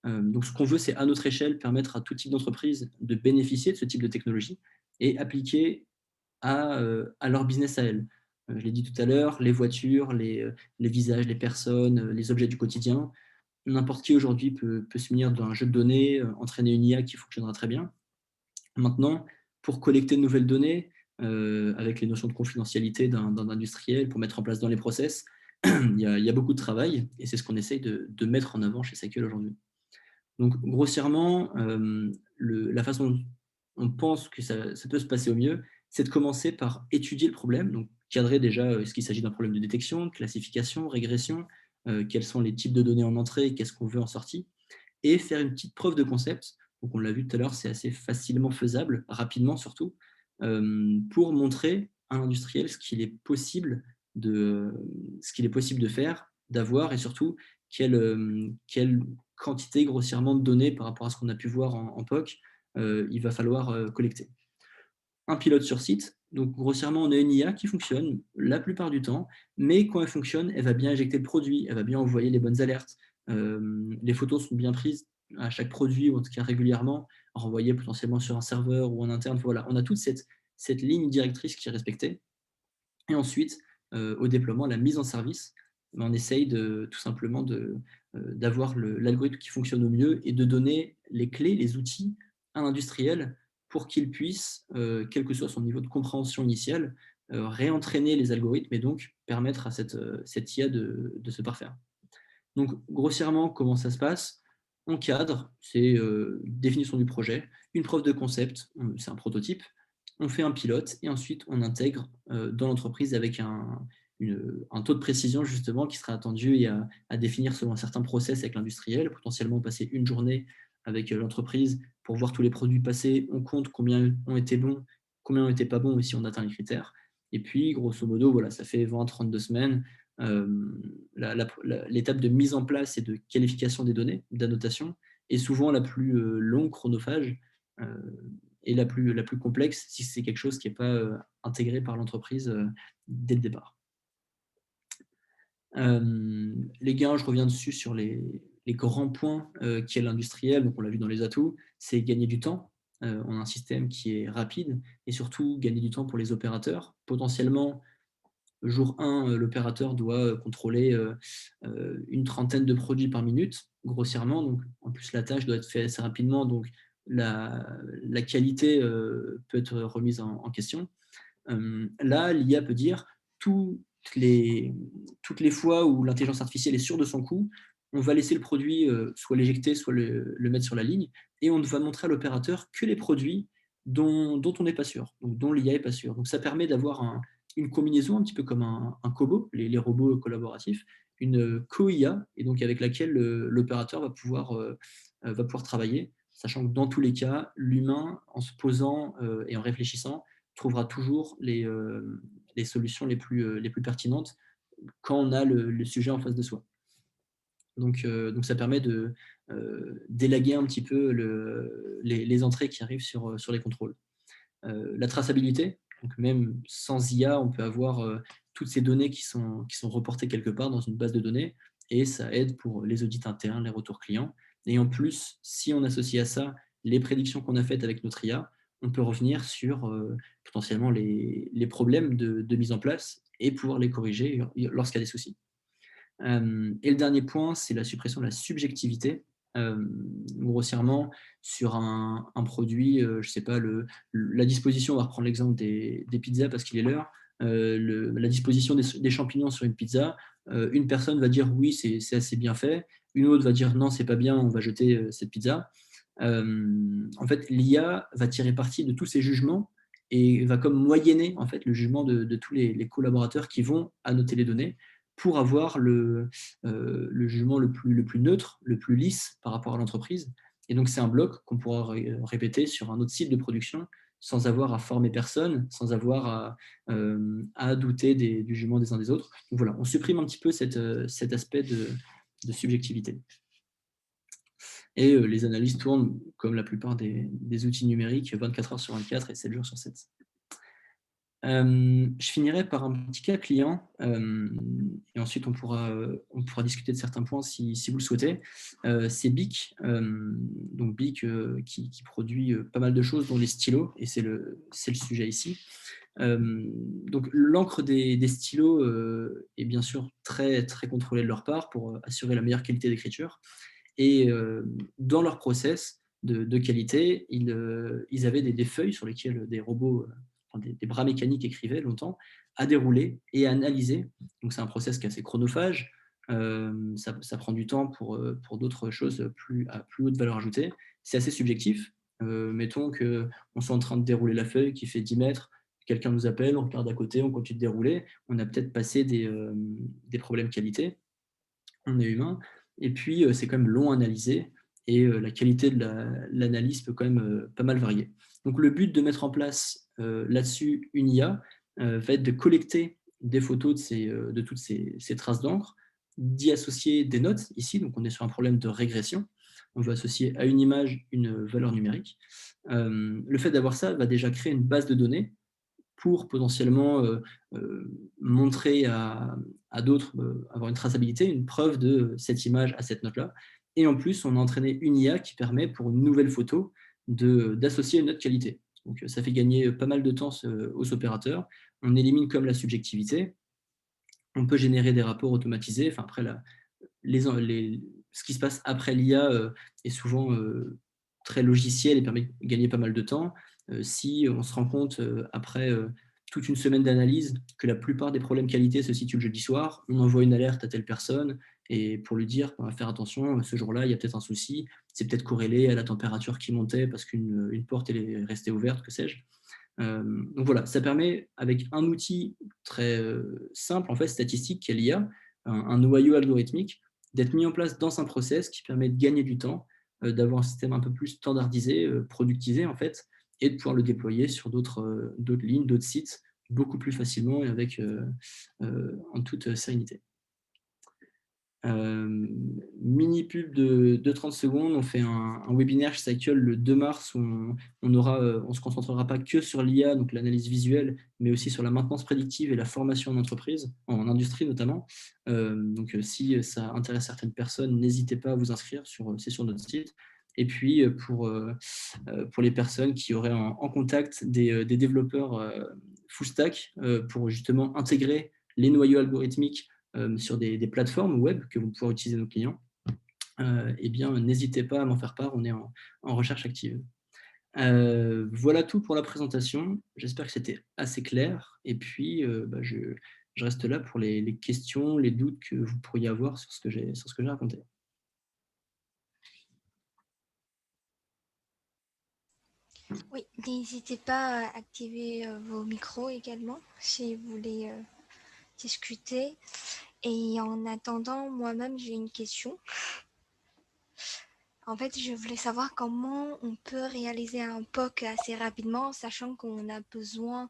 Donc, ce qu'on veut, c'est à notre échelle permettre à tout type d'entreprise de bénéficier de ce type de technologie et appliquer à leur business à elles. Je l'ai dit tout à l'heure, les voitures, les visages, les personnes, les objets du quotidien. N'importe qui aujourd'hui peut se munir d'un jeu de données, entraîner une IA qui fonctionnera très bien. Maintenant, pour collecter de nouvelles données, avec les notions de confidentialité d'un industriel, pour mettre en place dans les process, il y a beaucoup de travail et c'est ce qu'on essaye de mettre en avant chez Cycle aujourd'hui. Donc, grossièrement, la façon dont on pense que ça peut se passer au mieux, c'est de commencer par étudier le problème, donc cadrer déjà, est-ce qu'il s'agit d'un problème de détection, de classification, régression, quels sont les types de données en entrée, qu'est-ce qu'on veut en sortie, et faire une petite preuve de concept. Donc, on l'a vu tout à l'heure, c'est assez facilement faisable, rapidement surtout, pour montrer à l'industriel ce qu'il est possible de faire, d'avoir, et surtout quelle quantité grossièrement de données par rapport à ce qu'on a pu voir en POC, il va falloir collecter. Un pilote sur site, donc grossièrement, on a une IA qui fonctionne la plupart du temps, mais quand elle fonctionne, elle va bien injecter le produit, elle va bien envoyer les bonnes alertes. Les photos sont bien prises à chaque produit, ou en tout cas régulièrement, renvoyées potentiellement sur un serveur ou en interne. Voilà, on a toute cette ligne directrice qui est respectée. Et ensuite, au déploiement, la mise en service, on essaye tout simplement d'avoir l'algorithme qui fonctionne au mieux et de donner les clés, les outils à l'industriel pour qu'il puisse, quel que soit son niveau de compréhension initiale, réentraîner les algorithmes et donc permettre à cette IA de se parfaire. Donc, grossièrement, comment ça se passe? On cadre, c'est définition du projet, une preuve de concept, c'est un prototype, on fait un pilote et ensuite on intègre dans l'entreprise avec un taux de précision justement qui sera attendu et à définir selon un certain process avec l'industriel, potentiellement passer une journée avec l'entreprise pour voir tous les produits passés, on compte combien ont été bons, combien ont été pas bons et si on atteint les critères. Et puis, grosso modo, voilà, ça fait 20-32 semaines. L'étape de mise en place et de qualification des données, d'annotation, est souvent la plus longue, chronophage, et la plus complexe si c'est quelque chose qui n'est pas intégré par l'entreprise dès le départ. Les gains, je reviens dessus sur les grands points qu'est l'industriel, donc on l'a vu dans les atouts, c'est gagner du temps. On a un système qui est rapide et surtout gagner du temps pour les opérateurs. Potentiellement, jour 1, l'opérateur doit contrôler une trentaine de produits par minute, grossièrement. Donc, en plus, la tâche doit être faite assez rapidement, donc la qualité peut être remise en question. Là, l'IA peut dire toutes les, toutes les fois où l'intelligence artificielle est sûre de son coup, on va laisser le produit soit l'éjecter, soit le mettre sur la ligne, et on ne va montrer à l'opérateur que les produits dont on n'est pas sûr, donc dont l'IA n'est pas sûre. Donc ça permet d'avoir une combinaison un petit peu comme un cobo, les robots collaboratifs, une co-IA, et donc avec laquelle l'opérateur va pouvoir travailler, sachant que dans tous les cas, l'humain, en se posant et en réfléchissant, trouvera toujours les solutions les plus pertinentes quand on a le sujet en face de soi. Donc ça permet de d'élaguer un petit peu les entrées qui arrivent sur les contrôles. La traçabilité, donc même sans IA, on peut avoir toutes ces données qui sont reportées quelque part dans une base de données, et ça aide pour les audits internes, les retours clients. Et en plus, si on associe à ça les prédictions qu'on a faites avec notre IA, on peut revenir sur potentiellement les problèmes de mise en place et pouvoir les corriger lorsqu'il y a des soucis. Et le dernier point, c'est la suppression de la subjectivité. Grossièrement, sur un produit, je ne sais pas, la disposition, on va reprendre l'exemple des pizzas parce qu'il est l'heure, la disposition des champignons sur une pizza, une personne va dire oui, c'est assez bien fait, une autre va dire non, c'est pas bien, on va jeter cette pizza. En fait, l'IA va tirer parti de tous ces jugements et va comme moyenner en fait, le jugement de tous les collaborateurs qui vont annoter les données pour avoir le jugement le plus neutre, le plus lisse par rapport à l'entreprise. Et donc, c'est un bloc qu'on pourra répéter sur un autre site de production sans avoir à former personne, sans avoir à douter du jugement des uns des autres. Donc voilà, on supprime un petit peu cet aspect de subjectivité. Et les analyses tournent, comme la plupart des outils numériques, 24 heures sur 24 et 7 jours sur 7. Je finirai par un petit cas client et ensuite on pourra discuter de certains points si vous le souhaitez. C'est Bic, donc Bic qui produit pas mal de choses, dont les stylos, et c'est le sujet ici. Donc l'encre des stylos est bien sûr très, très contrôlée de leur part pour assurer la meilleure qualité d'écriture. Et dans leur process de qualité, ils avaient des feuilles sur lesquelles des robots, des bras mécaniques écrivaient longtemps, à dérouler et à analyser. Donc c'est un process qui est assez chronophage. Ça prend du temps pour d'autres choses à plus haute valeur ajoutée. C'est assez subjectif. Mettons qu'on soit en train de dérouler la feuille qui fait 10 mètres, quelqu'un nous appelle, on regarde à côté, on continue de dérouler. On a peut-être passé des problèmes qualité. On est humain. Et puis, c'est quand même long à analyser et la qualité de l'analyse peut quand même pas mal varier. Donc, le but de mettre en place là-dessus une IA va être de collecter des photos de toutes ces traces d'encre, d'y associer des notes ici. Donc, on est sur un problème de régression. On veut associer à une image une valeur numérique. Le fait d'avoir ça va déjà créer une base de données pour potentiellement montrer à d'autres, avoir une traçabilité, une preuve de cette image à cette note-là. Et en plus, on a entraîné une IA qui permet pour une nouvelle photo d'associer une autre qualité. Donc ça fait gagner pas mal de temps aux opérateurs. On élimine comme la subjectivité. On peut générer des rapports automatisés. Enfin, après, ce qui se passe après l'IA est souvent très logiciel et permet de gagner pas mal de temps. Si on se rend compte après toute une semaine d'analyse que la plupart des problèmes qualité se situent le jeudi soir, on envoie une alerte à telle personne et pour lui dire faire attention, ce jour-là, il y a peut-être un souci, c'est peut-être corrélé à la température qui montait parce qu'une porte est restée ouverte, que sais-je. Donc voilà, ça permet, avec un outil très simple, en fait, statistique, qu'est l'IA, un noyau algorithmique, d'être mis en place dans un process qui permet de gagner du temps, d'avoir un système un peu plus standardisé, productisé, en fait, et de pouvoir le déployer sur d'autres lignes, d'autres sites, beaucoup plus facilement et en toute sérénité. Mini pub de 30 secondes, on fait un webinaire chez Cycle le 2 mars où on se concentrera pas que sur l'IA, donc l'analyse visuelle, mais aussi sur la maintenance prédictive et la formation en entreprise, en industrie notamment. Donc si ça intéresse certaines personnes, n'hésitez pas à vous inscrire, c'est sur notre site. Et puis pour les personnes qui auraient en contact des développeurs full stack pour justement intégrer les noyaux algorithmiques sur des plateformes web que vont pouvoir utiliser nos clients, eh bien, n'hésitez pas à m'en faire part, on est en recherche active. Voilà tout pour la présentation. J'espère que c'était assez clair. Et puis, je reste là pour les questions, les doutes que vous pourriez avoir sur ce que j'ai raconté. Oui, n'hésitez pas à activer vos micros également si vous voulez discuter. Et en attendant, moi-même, j'ai une question. En fait, je voulais savoir comment on peut réaliser un POC assez rapidement, sachant qu'on a besoin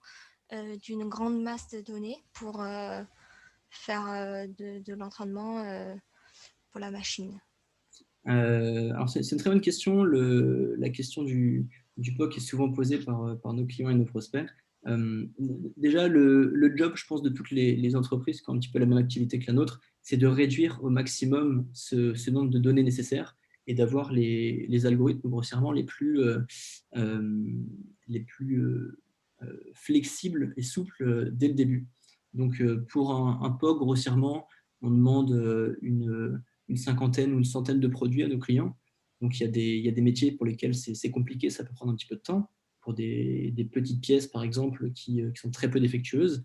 d'une grande masse de données pour faire de l'entraînement pour la machine. Alors, c'est une très bonne question. La question du POC est souvent posée par nos clients et nos prospects. Déjà, le job, je pense, de toutes les entreprises qui ont un petit peu la même activité que la nôtre, c'est de réduire au maximum ce nombre de données nécessaires et d'avoir les algorithmes grossièrement les plus flexibles et souples dès le début. Donc, pour un POC, grossièrement, on demande une cinquantaine ou une centaine de produits à nos clients. Donc, il y a des métiers pour lesquels c'est compliqué, ça peut prendre un petit peu de temps. Pour des petites pièces, par exemple, qui sont très peu défectueuses,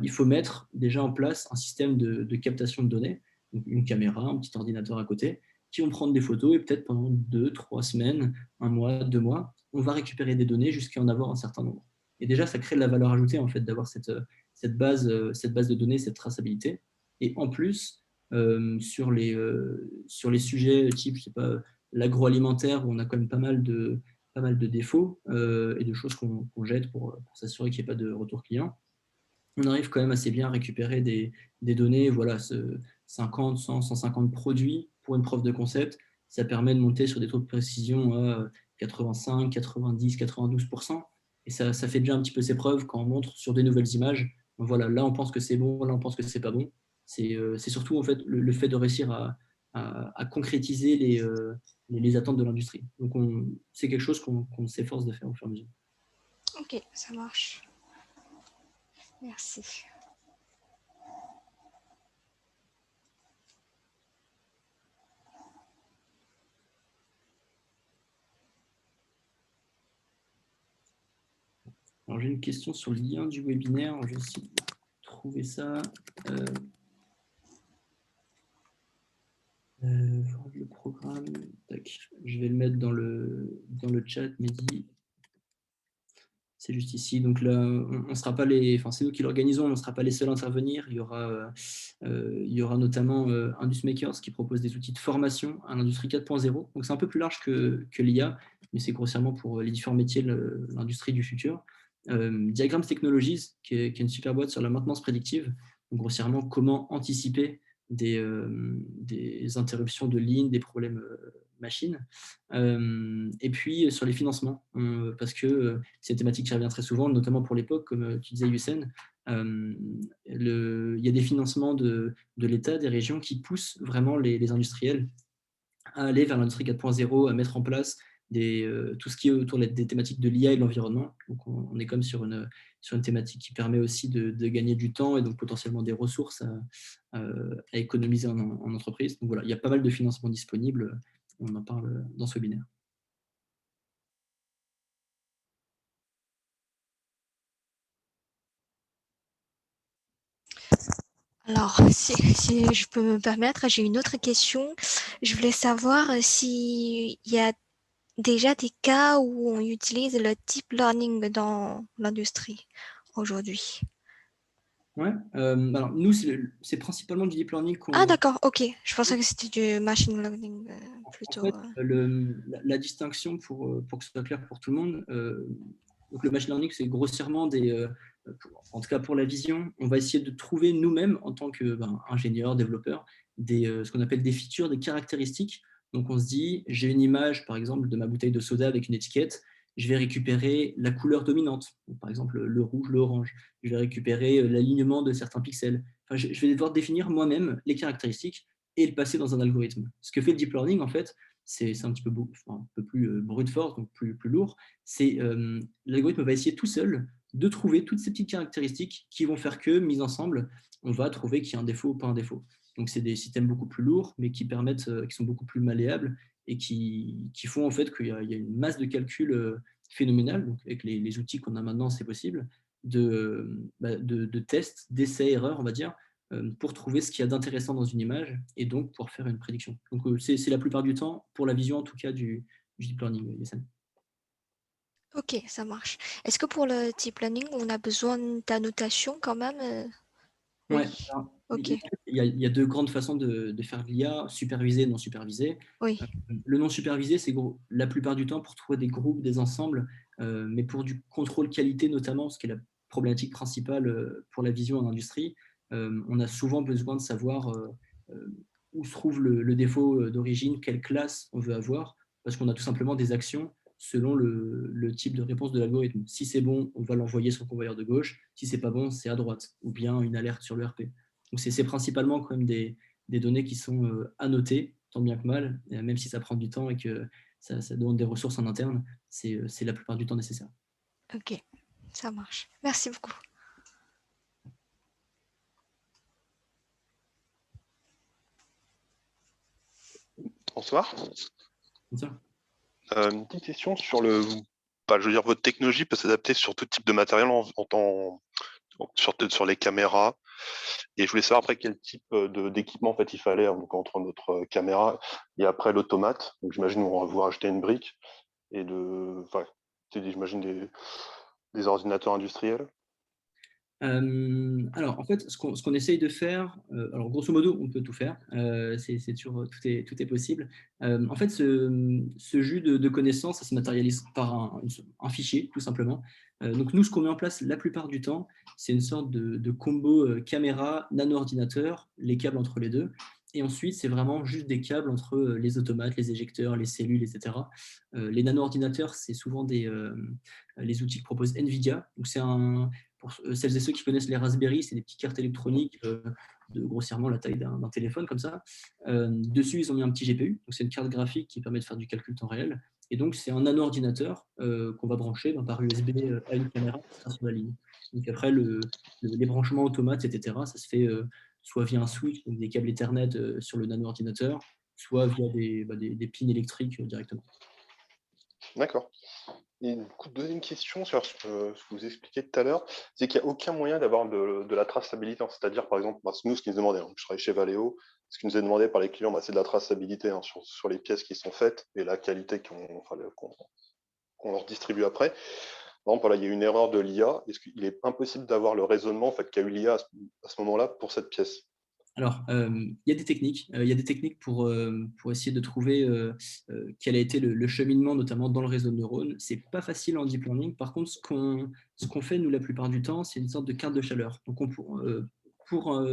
il faut mettre déjà en place un système de captation de données, donc une caméra, un petit ordinateur à côté, qui vont prendre des photos et peut-être pendant 2-3 semaines, un mois, 2 mois, on va récupérer des données jusqu'à en avoir un certain nombre. Et déjà, ça crée de la valeur ajoutée en fait, d'avoir cette base de données, cette traçabilité. Et en plus, sur les sujets type, je sais pas, l'agroalimentaire, où on a quand même pas mal de défauts et de choses qu'on jette pour s'assurer qu'il n'y ait pas de retour client, on arrive quand même assez bien à récupérer des données, voilà, 50, 100, 150 produits pour une preuve de concept. Ça permet de monter sur des taux de précision à 85, 90, 92%. Et ça fait déjà un petit peu ses preuves quand on montre sur des nouvelles images. Donc voilà, là on pense que c'est bon, là on pense que c'est pas bon. C'est surtout en fait le fait de réussir à concrétiser les attentes de l'industrie. Donc c'est quelque chose qu'on s'efforce de faire au fur et à mesure. Ok, ça marche. Merci. Alors, j'ai une question sur le lien du webinaire. Je vais essayer de trouver ça. Le programme. Tac. Je vais le mettre dans le chat, Mehdi. C'est juste ici. Donc là, on sera pas c'est nous qui l'organisons, on ne sera pas les seuls à intervenir. Il y aura notamment IndusMakers qui propose des outils de formation à l'industrie 4.0. Donc c'est un peu plus large que l'IA, mais c'est grossièrement pour les différents métiers de l'industrie du futur. Diagrams Technologies, qui est une super boîte sur la maintenance prédictive. Donc grossièrement, comment anticiper des interruptions de ligne, des problèmes machines. Et puis sur les financements, parce que c'est une thématique qui revient très souvent, notamment pour l'époque, comme tu disais, Hussein. Il y a des financements de l'État, des régions qui poussent vraiment les industriels à aller vers l'industrie 4.0, à mettre en place tout ce qui est autour des thématiques de l'IA et de l'environnement. Donc on est comme sur une thématique qui permet aussi de gagner du temps et donc potentiellement des ressources à économiser en entreprise. Donc voilà, il y a pas mal de financements disponibles. On en parle dans ce webinaire. Alors, si je peux me permettre, j'ai une autre question. Je voulais savoir s'il y a déjà des cas où on utilise le deep learning dans l'industrie aujourd'hui. Ouais. Alors nous, c'est principalement du deep learning Ah qu'on. d'accord, ok. Je pensais que c'était du machine learning En plutôt. fait, la distinction pour que ce soit clair pour tout le monde, donc le machine learning, c'est grossièrement en tout cas pour la vision, on va essayer de trouver nous-mêmes, en tant qu'ingénieurs, développeurs, ce qu'on appelle des features, des caractéristiques. Donc on se dit, j'ai une image, par exemple, de ma bouteille de soda avec une étiquette, je vais récupérer la couleur dominante, donc, par exemple le rouge, l'orange. Je vais récupérer l'alignement de certains pixels. Enfin, je vais devoir définir moi-même les caractéristiques et le passer dans un algorithme. Ce que fait le deep learning, en fait, c'est un petit peu, un peu plus brute force, donc plus lourd. C'est l'algorithme va essayer tout seul de trouver toutes ces petites caractéristiques qui vont faire que, mises ensemble, on va trouver qu'il y a un défaut ou pas un défaut. Donc, c'est des systèmes beaucoup plus lourds, mais qui permettent, qui sont beaucoup plus malléables et qui font en fait qu'il y a une masse de calcul phénoménale. Donc, avec les outils qu'on a maintenant, c'est possible de tests, d'essais-erreurs, on va dire, pour trouver ce qu'il y a d'intéressant dans une image et donc pour faire une prédiction. Donc, c'est la plupart du temps, pour la vision en tout cas du deep learning, Yassine. Ok, ça marche. Est-ce que pour le deep learning, on a besoin d'annotation quand même? Ouais, Oui. alors, Ok. il y a deux grandes façons de faire de l'IA, supervisé et non supervisé. Oui. Le non supervisé, c'est la plupart du temps pour trouver des groupes, des ensembles, mais pour du contrôle qualité notamment, ce qui est la problématique principale pour la vision en industrie. On a souvent besoin de savoir où se trouve le défaut d'origine, quelle classe on veut avoir, parce qu'on a tout simplement des actions selon le type de réponse de l'algorithme. Si c'est bon, on va l'envoyer sur le convoyeur de gauche. Si c'est pas bon, c'est à droite, ou bien une alerte sur le RP. Donc c'est principalement quand même des données qui sont annotées, tant bien que mal, même si ça prend du temps et que ça demande des ressources en interne, c'est la plupart du temps nécessaire. Ok, ça marche. Merci beaucoup. Bonsoir. Comme ça. Une petite question sur je veux dire, votre technologie peut s'adapter sur tout type de matériel sur les caméras. Et je voulais savoir après quel type d'équipement en fait il fallait donc, entre notre caméra et après l'automate. Donc j'imagine on va vous rajouter une brique et j'imagine des ordinateurs industriels. Alors, en fait, ce qu'on essaye de faire, alors grosso modo, on peut tout faire, c'est sûr, tout est possible. En fait, ce jus de connaissances, ça se matérialise par un fichier, tout simplement. Donc, nous, ce qu'on met en place la plupart du temps, c'est une sorte de combo caméra, nano-ordinateur, les câbles entre les deux. Et ensuite, c'est vraiment juste des câbles entre les automates, les éjecteurs, les cellules, etc. Les nano-ordinateurs, c'est souvent les outils que propose NVIDIA. Donc, pour celles et ceux qui connaissent les Raspberry, c'est des petites cartes électroniques de grossièrement la taille d'un téléphone comme ça. Dessus, ils ont mis un petit GPU, donc c'est une carte graphique qui permet de faire du calcul temps réel. Et donc, c'est un nano-ordinateur qu'on va brancher par USB à une caméra qui sera sur la ligne. Donc après, les branchements automates, etc., ça se fait soit via un switch, donc des câbles Ethernet sur le nano-ordinateur, soit via des pins électriques directement. D'accord. Et du coup, deuxième question sur ce que vous expliquiez tout à l'heure, c'est qu'il n'y a aucun moyen d'avoir de la traçabilité. C'est-à-dire, par exemple, nous, ce qui nous demandait, je travaille chez Valeo, ce qui nous est demandé par les clients, c'est de la traçabilité sur les pièces qui sont faites et la qualité qu'on leur distribue après. Par exemple, il y a une erreur de l'IA. Est-ce qu'il est impossible d'avoir le raisonnement qu'a eu l'IA à ce moment-là pour cette pièce? Alors, il y a des techniques. Il y a des techniques pour essayer de trouver quel a été le cheminement, notamment dans le réseau de neurones. C'est pas facile en deep learning. Par contre, ce qu'on fait, nous, la plupart du temps, c'est une sorte de carte de chaleur. Donc, je prends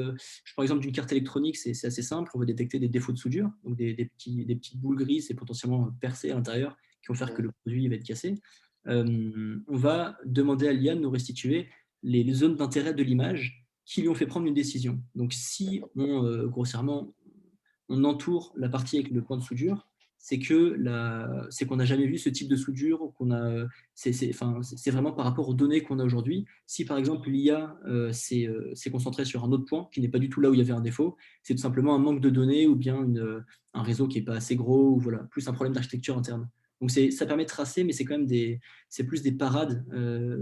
l'exemple d'une carte électronique, c'est assez simple. On veut détecter des défauts de soudure, donc des petites boules grises et potentiellement percées à l'intérieur qui vont faire que le produit va être cassé. On va demander à l'IA de nous restituer les zones d'intérêt de l'image qui lui ont fait prendre une décision. Donc, si grossièrement, on entoure la partie avec le point de soudure, c'est qu'on n'a jamais vu ce type de soudure, c'est vraiment par rapport aux données qu'on a aujourd'hui. Si par exemple l'IA s'est concentrée sur un autre point qui n'est pas du tout là où il y avait un défaut, c'est tout simplement un manque de données ou bien un réseau qui n'est pas assez gros, ou voilà, plus un problème d'architecture interne. Donc ça permet de tracer, mais c'est quand même c'est plus des parades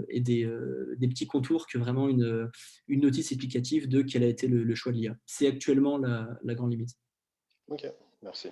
et des petits contours que vraiment une notice explicative de quel a été le choix de l'IA. C'est actuellement la grande limite. Ok, merci.